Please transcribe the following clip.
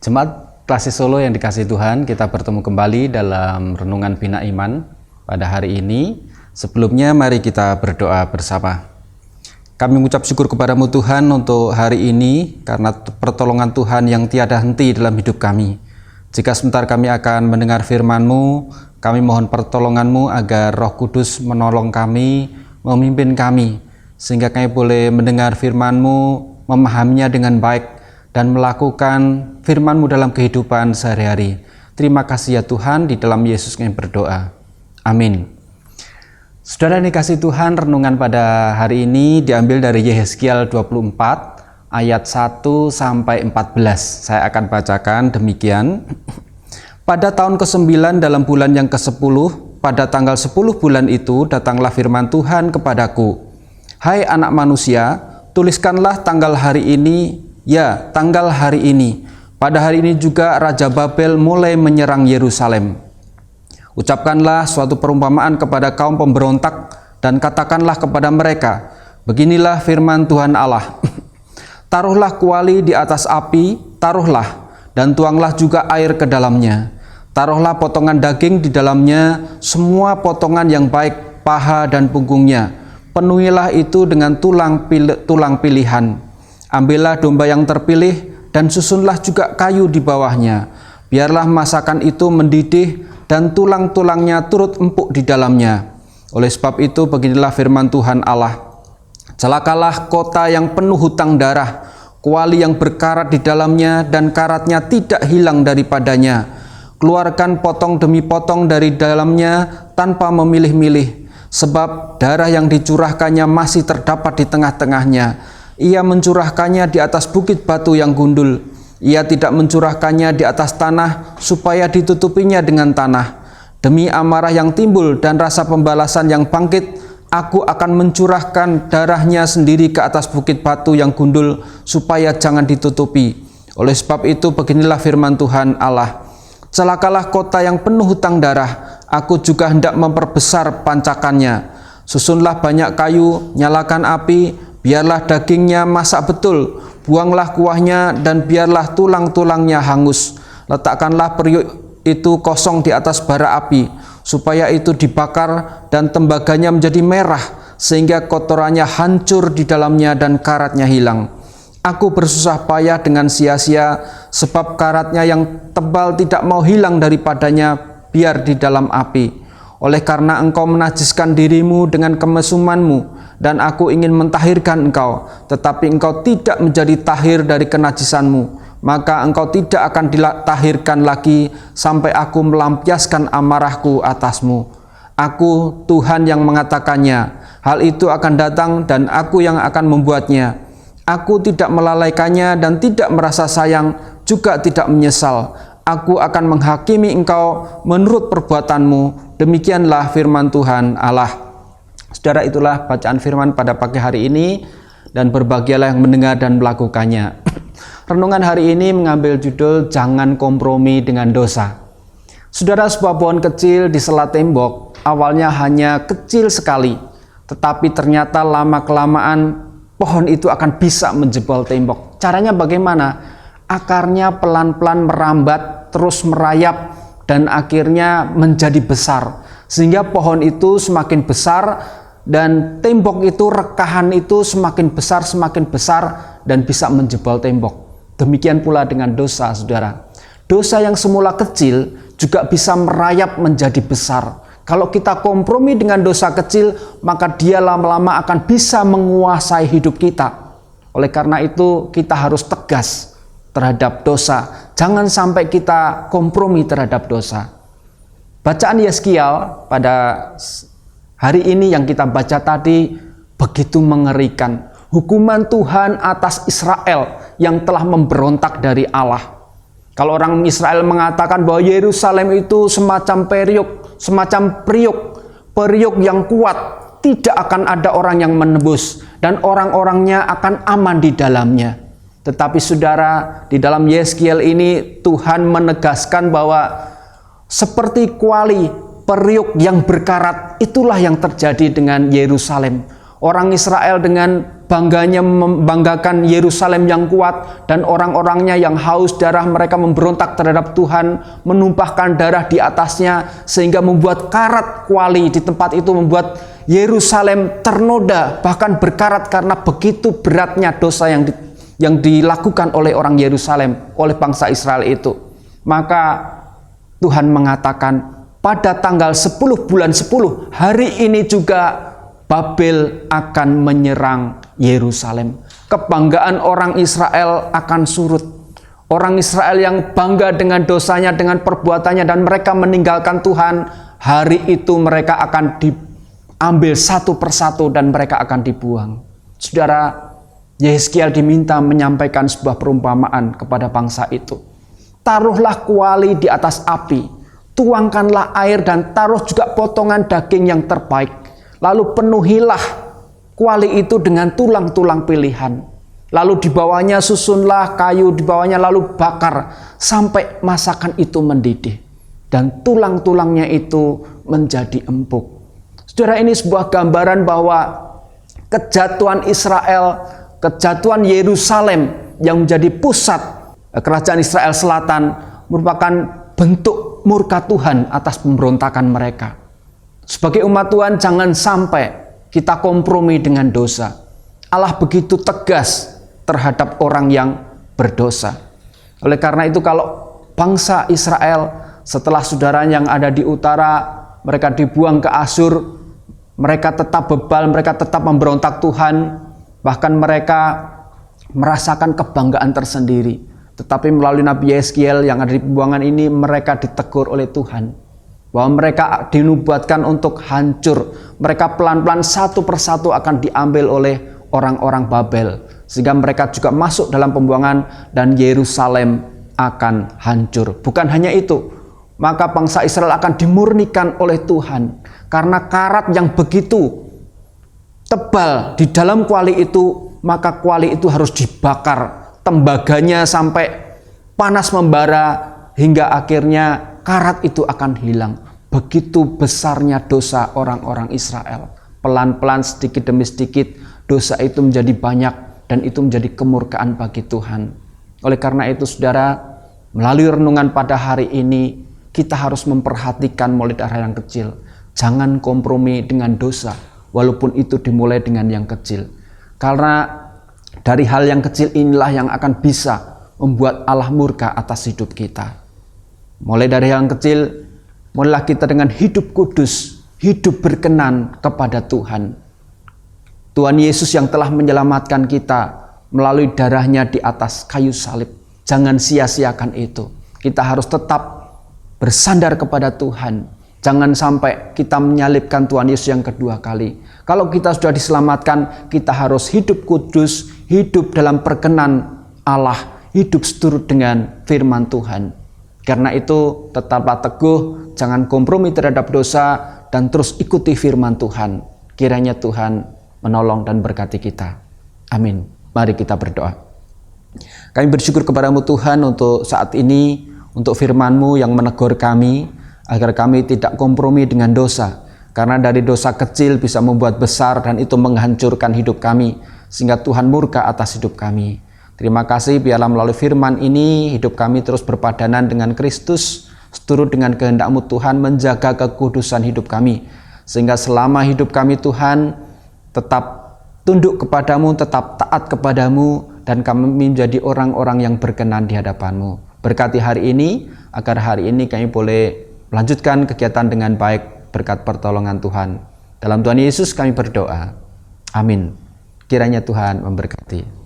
Jemaat Klasik Solo yang dikasihi Tuhan, kita bertemu kembali dalam Renungan Bina Iman pada hari ini. Sebelumnya mari kita berdoa bersama. Kami mengucap syukur kepadamu Tuhan untuk hari ini karena pertolongan Tuhan yang tiada henti dalam hidup kami. Jika sebentar kami akan mendengar firman-Mu, kami mohon pertolongan-Mu agar Roh Kudus menolong kami, memimpin kami, sehingga kami boleh mendengar firman-Mu, memahaminya dengan baik, dan melakukan firman-Mu dalam kehidupan sehari-hari. Terima kasih ya Tuhan, di dalam Yesus kami berdoa. Amin. Saudara yang dikasihi Tuhan, renungan pada hari ini diambil dari Yehezkiel 24 ayat 1 sampai 14. Saya akan bacakan demikian. Pada tahun ke-9 dalam bulan yang ke-10, pada tanggal 10 bulan itu datanglah firman Tuhan kepadaku. Hai anak manusia, tuliskanlah tanggal hari ini. Ya, tanggal hari ini. Pada hari ini juga Raja Babel mulai menyerang Yerusalem. Ucapkanlah suatu perumpamaan kepada kaum pemberontak dan katakanlah kepada mereka, beginilah firman Tuhan Allah. Taruhlah kuali di atas api, taruhlah, dan tuanglah juga air ke dalamnya. Taruhlah potongan daging di dalamnya, semua potongan yang baik, paha dan punggungnya. Penuhilah itu dengan tulang pilihan. Ambillah domba yang terpilih dan susunlah juga kayu di bawahnya. Biarlah masakan itu mendidih dan tulang-tulangnya turut empuk di dalamnya. Oleh sebab itu beginilah firman Tuhan Allah. Celakalah kota yang penuh hutang darah, kuali yang berkarat di dalamnya dan karatnya tidak hilang daripadanya. Keluarkan potong demi potong dari dalamnya tanpa memilih-milih, sebab darah yang dicurahkannya masih terdapat di tengah-tengahnya. Ia mencurahkannya di atas bukit batu yang gundul. Ia tidak mencurahkannya di atas tanah supaya ditutupinya dengan tanah. Demi amarah yang timbul dan rasa pembalasan yang bangkit, aku akan mencurahkan darahnya sendiri ke atas bukit batu yang gundul supaya jangan ditutupi. Oleh sebab itu beginilah firman Tuhan Allah. Celakalah kota yang penuh hutang darah, aku juga hendak memperbesar pancakannya. Susunlah banyak kayu, nyalakan api, biarlah dagingnya masak betul, buanglah kuahnya dan biarlah tulang-tulangnya hangus. Letakkanlah periuk itu kosong di atas bara api, supaya itu dibakar dan tembaganya menjadi merah, sehingga kotorannya hancur di dalamnya dan karatnya hilang. Aku bersusah payah dengan sia-sia, sebab karatnya yang tebal tidak mau hilang daripadanya, biar di dalam api. Oleh karena engkau menajiskan dirimu dengan kemesumanmu, dan aku ingin mentahirkan engkau, tetapi engkau tidak menjadi tahir dari kenajisanmu, maka engkau tidak akan ditahirkan lagi sampai aku melampiaskan amarahku atasmu. Aku Tuhan yang mengatakannya, hal itu akan datang dan aku yang akan membuatnya. Aku tidak melalaikannya dan tidak merasa sayang, juga tidak menyesal. Aku akan menghakimi engkau menurut perbuatanmu. Demikianlah firman Tuhan Allah. Saudara, itulah bacaan firman pada pagi hari ini, dan berbahagialah yang mendengar dan melakukannya. Renungan hari ini mengambil judul Jangan Kompromi dengan Dosa. Saudara, sebuah pohon kecil di sela tembok awalnya hanya kecil sekali, tetapi ternyata lama-kelamaan pohon itu akan bisa menjebol tembok. Caranya bagaimana? Akarnya pelan-pelan merambat, terus merayap, dan akhirnya menjadi besar. Sehingga pohon itu semakin besar, dan tembok itu, rekahan itu semakin besar, dan bisa menjebol tembok. Demikian pula dengan dosa, saudara. Dosa yang semula kecil juga bisa merayap menjadi besar. Kalau kita kompromi dengan dosa kecil, maka dia lama-lama akan bisa menguasai hidup kita. Oleh karena itu, kita harus tegas terhadap dosa. Jangan sampai kita kompromi terhadap dosa. Bacaan Yehezkiel pada hari ini yang kita baca tadi begitu mengerikan. Hukuman Tuhan atas Israel yang telah memberontak dari Allah. Kalau orang Israel mengatakan bahwa Yerusalem itu semacam periuk yang kuat, tidak akan ada orang yang menebus dan orang-orangnya akan aman di dalamnya. Tetapi saudara, di dalam Yehezkiel ini Tuhan menegaskan bahwa seperti kuali periuk yang berkarat, itulah yang terjadi dengan Yerusalem. Orang Israel dengan bangganya membanggakan Yerusalem yang kuat, dan orang-orangnya yang haus darah, mereka memberontak terhadap Tuhan, menumpahkan darah di atasnya, sehingga membuat karat kuali di tempat itu, membuat Yerusalem ternoda, bahkan berkarat karena begitu beratnya dosa yang dilakukan oleh orang Yerusalem, oleh bangsa Israel itu. Maka Tuhan mengatakan, pada tanggal 10 bulan 10, hari ini juga Babel akan menyerang Yerusalem. Kebanggaan orang Israel akan surut. Orang Israel yang bangga dengan dosanya, dengan perbuatannya, dan mereka meninggalkan Tuhan, hari itu mereka akan diambil satu persatu dan mereka akan dibuang. Saudara, Yehezkiel diminta menyampaikan sebuah perumpamaan kepada bangsa itu. Taruhlah kuali di atas api, tuangkanlah air, dan taruh juga potongan daging yang terbaik. Lalu penuhilah kuali itu dengan tulang-tulang pilihan. Lalu di bawahnya susunlah kayu di bawahnya, lalu bakar sampai masakan itu mendidih. Dan tulang-tulangnya itu menjadi empuk. Saudara, ini sebuah gambaran bahwa kejatuhan Israel, kejatuhan Yerusalem yang menjadi pusat kerajaan Israel Selatan merupakan bentuk murka Tuhan atas pemberontakan mereka. Sebagai umat Tuhan, jangan sampai kita kompromi dengan dosa. Allah begitu tegas terhadap orang yang berdosa. Oleh karena itu, kalau bangsa Israel setelah saudara yang ada di utara, mereka dibuang ke Asyur, mereka tetap bebal, mereka tetap memberontak Tuhan, bahkan mereka merasakan kebanggaan tersendiri. Tetapi melalui Nabi Yehezkiel yang ada di pembuangan ini, mereka ditegur oleh Tuhan bahwa mereka dinubuatkan untuk hancur. Mereka pelan-pelan satu persatu akan diambil oleh orang-orang Babel, sehingga mereka juga masuk dalam pembuangan dan Yerusalem akan hancur. Bukan hanya itu, maka bangsa Israel akan dimurnikan oleh Tuhan karena karat yang begitu tebal di dalam kuali itu, maka kuali itu harus dibakar, tembaganya sampai panas membara, hingga akhirnya karat itu akan hilang. Begitu besarnya dosa orang-orang Israel. Pelan-pelan, sedikit demi sedikit, dosa itu menjadi banyak, dan itu menjadi kemurkaan bagi Tuhan. Oleh karena itu, saudara, melalui renungan pada hari ini, kita harus memperhatikan mulai dari hal yang kecil. Jangan kompromi dengan dosa, walaupun itu dimulai dengan yang kecil. Karena dari hal yang kecil inilah yang akan bisa membuat Allah murka atas hidup kita. Mulai dari hal yang kecil, mulailah kita dengan hidup kudus, hidup berkenan kepada Tuhan. Tuhan Yesus yang telah menyelamatkan kita melalui darahnya di atas kayu salib. Jangan sia-siakan itu. Kita harus tetap bersandar kepada Tuhan. Jangan sampai kita menyalibkan Tuhan Yesus yang kedua kali. Kalau kita sudah diselamatkan, kita harus hidup kudus, hidup dalam perkenan Allah, hidup seturut dengan firman Tuhan. Karena itu, tetaplah teguh, jangan kompromi terhadap dosa, dan terus ikuti firman Tuhan. Kiranya Tuhan menolong dan berkati kita. Amin. Mari kita berdoa. Kami bersyukur kepadamu Tuhan untuk saat ini, untuk firman-Mu yang menegur kami, agar kami tidak kompromi dengan dosa. Karena dari dosa kecil bisa membuat besar, dan itu menghancurkan hidup kami, sehingga Tuhan murka atas hidup kami. Terima kasih, biarlah melalui firman ini hidup kami terus berpadanan dengan Kristus, seturut dengan kehendak-Mu Tuhan, menjaga kekudusan hidup kami, sehingga selama hidup kami Tuhan tetap tunduk kepadamu, tetap taat kepadamu, dan kami menjadi orang-orang yang berkenan di hadapan-Mu. Berkati hari ini, agar hari ini kami boleh melanjutkan kegiatan dengan baik berkat pertolongan Tuhan. Dalam Tuhan Yesus kami berdoa. Amin. Kiranya Tuhan memberkati.